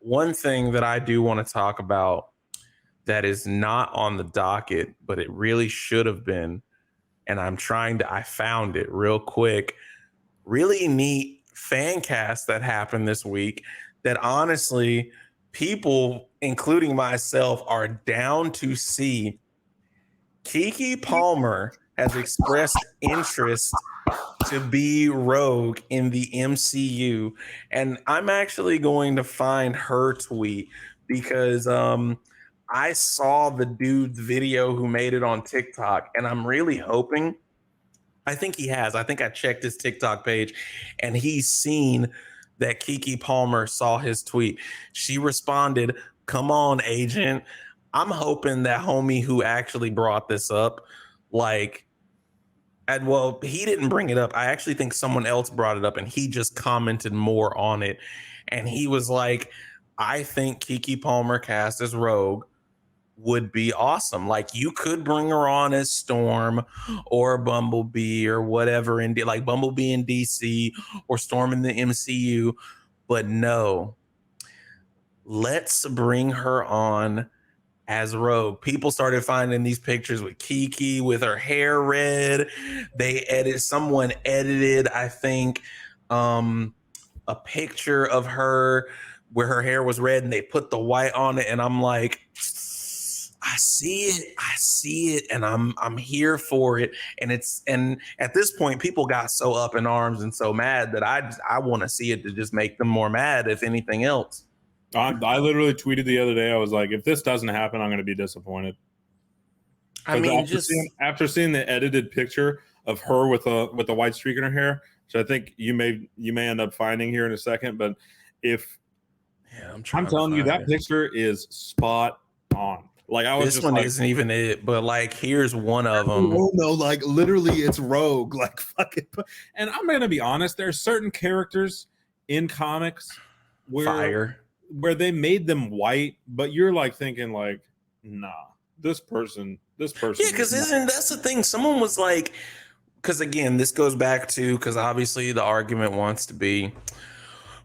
one thing that I do want to talk about that is not on the docket, but it really should have been, and I found it real quick. Really neat fan cast that happened this week that honestly, people, including myself, are down to see. Keke Palmer has expressed interest to be Rogue in the MCU. And I'm actually going to find her tweet because I saw the dude's video who made it on TikTok, and I'm really hoping. I think he has. I think I checked his TikTok page and he's seen that Keke Palmer saw his tweet. She responded, "Come on, agent." I'm hoping that homie who actually brought this up, like, and well, he didn't bring it up. I actually think someone else brought it up and he just commented more on it. And he was like, I think Keke Palmer cast as Rogue would be awesome. Like, you could bring her on as Storm or Bumblebee or whatever, in like Bumblebee in DC or Storm in the MCU. But no, let's bring her on as Rogue. People started finding these pictures with Keke with her hair red. Someone edited, I think, a picture of her where her hair was red and they put the white on it. And I'm like, I see it, and I'm here for it. And at this point, people got so up in arms and so mad that I want to see it to just make them more mad, if anything else. I literally tweeted the other day. I was like, if this doesn't happen, I'm going to be disappointed. I mean, after seeing the edited picture of her with a white streak in her hair, which I think you may end up finding here in a second, but I'm telling you, that picture is spot on. Like, I was this just one like, isn't even it, but like, here's one of them. Oh no, like literally, it's Rogue. Like, fuck it. And I'm gonna be honest, there's certain characters in comics where they made them white, but you're like thinking like, nah, this person. Yeah, because that's the thing. Someone was like, because again, this goes back to, because obviously the argument wants to be,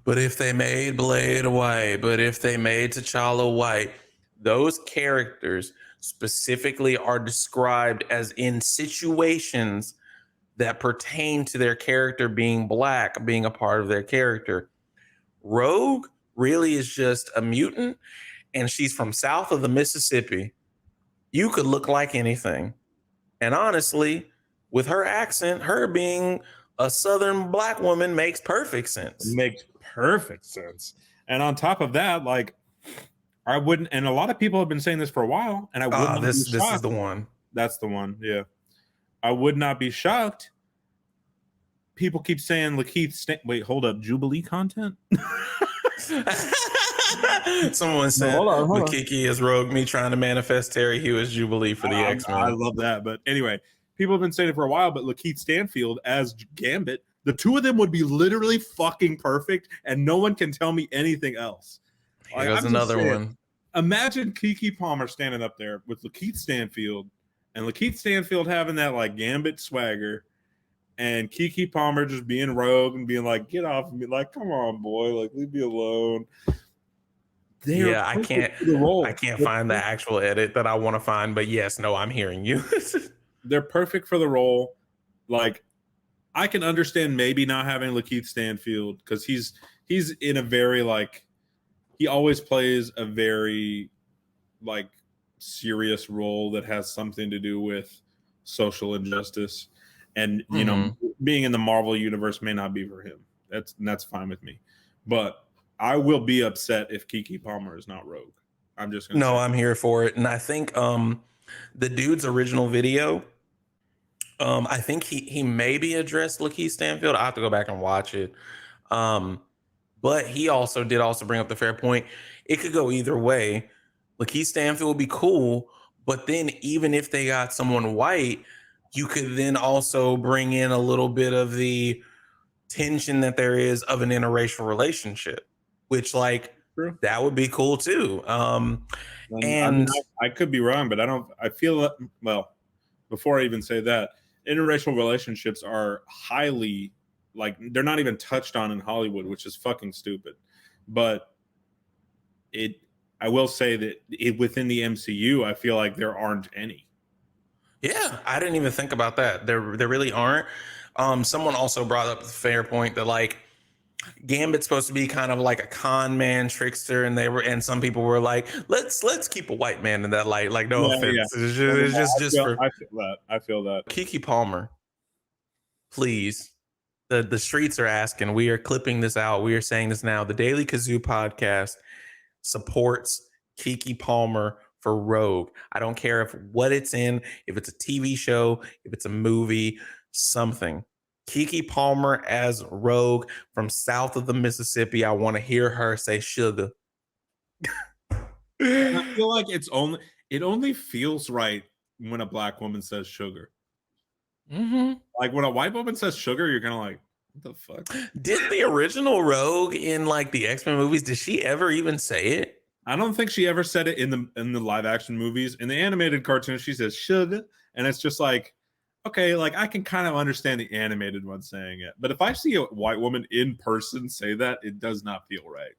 but if they made Blade white, but if they made T'Challa white, those characters specifically are described as in situations that pertain to their character being black, being a part of their character. Rogue really is just a mutant, and she's from south of the Mississippi. You could look like anything. And honestly, with her accent, her being a Southern black woman makes perfect sense. And on top of that, like, I wouldn't, and a lot of people have been saying this for a while, and I wouldn't. This is the one. That's the one. Yeah, I would not be shocked. People keep saying Lakeith. Wait, hold up, Jubilee content. Someone said, Keke is Rogue, me trying to manifest Terry Hugh as Jubilee for the X-Men. I love that. But anyway, people have been saying it for a while, but Lakeith Stanfield as Gambit, the two of them would be literally fucking perfect, and no one can tell me anything else. Here's another one. Imagine Keke Palmer standing up there with Lakeith Stanfield, and Lakeith Stanfield having that like Gambit swagger, and Keke Palmer just being Rogue and being like, "Get off of me!" Like, come on, boy, like leave me alone. I can't find the actual edit that I want to find, but yes, no, I'm hearing you. They're perfect for the role. Like, I can understand maybe not having Lakeith Stanfield because he's in a very like, he always plays a very like serious role that has something to do with social injustice, and you know, being in the Marvel universe may not be for him. That's fine with me, but I will be upset if Keke Palmer is not Rogue. I'm just gonna I'm here for it, and I think the dude's original video, I think he maybe addressed Lakeith Stanfield. I have to go back and watch it. But he did bring up the fair point. It could go either way. Lakeith Stanfield would be cool, but then even if they got someone white, you could then also bring in a little bit of the tension that there is of an interracial relationship, which like that would be cool too. And I could be wrong, but I feel well, before I even say that, interracial relationships are highly, like, they're not even touched on in Hollywood, which is fucking stupid. But I will say that within the MCU, I feel like there aren't any. Yeah, I didn't even think about that. There really aren't. Someone also brought up the fair point that like Gambit's supposed to be kind of like a con man trickster, and some people were like, let's keep a white man in that light. Like, no offense, it's just for I feel that. Keke Palmer. Please, the streets are asking. We are clipping this out. We are saying this now. The Daily Kazoo podcast supports Keke Palmer for Rogue. I don't care what it's in, if it's a TV show, if it's a movie, something. Keke Palmer as Rogue from south of the Mississippi. I want to hear her say sugar. I feel like it only feels right when a black woman says sugar. Mm-hmm. Like when a white woman says sugar, you're kind of like, what the fuck? Did the original Rogue in like the X-Men movies, did she ever even say it? I don't think she ever said it in the live action movies. In the animated cartoon, she says sugar, and it's just like, okay, like I can kind of understand the animated one saying it, but if I see a white woman in person say that, it does not feel right.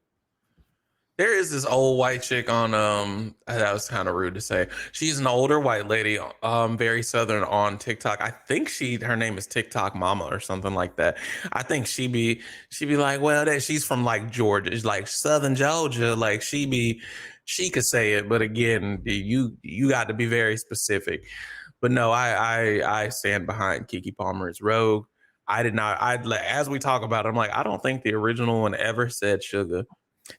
There is this old white chick on that was kind of rude to say. She's an older white lady, very southern on TikTok. I think her name is TikTok Mama or something like that. I think she be like, well, she's from like Georgia, it's like southern Georgia. Like she could say it, but again, you got to be very specific. But no, I stand behind Keke Palmer's Rogue. I did not. As we talk about it, I'm like, I don't think the original one ever said sugar.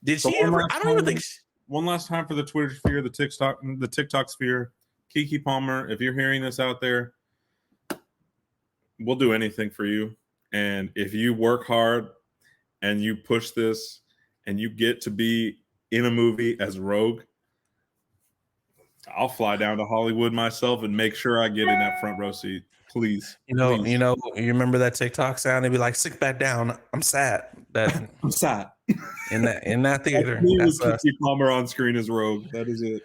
Did she ever? I don't even think. One last time for the Twitter sphere, the TikTok sphere. Keke Palmer, if you're hearing this out there, we'll do anything for you. And if you work hard and you push this and you get to be in a movie as Rogue, I'll fly down to Hollywood myself and make sure I get in that front row seat. Please. You remember that TikTok sound? It'd be like, sit back down. I'm sad. That I'm sad. In that theater. That's Keke Palmer on screen as Rogue. That is it.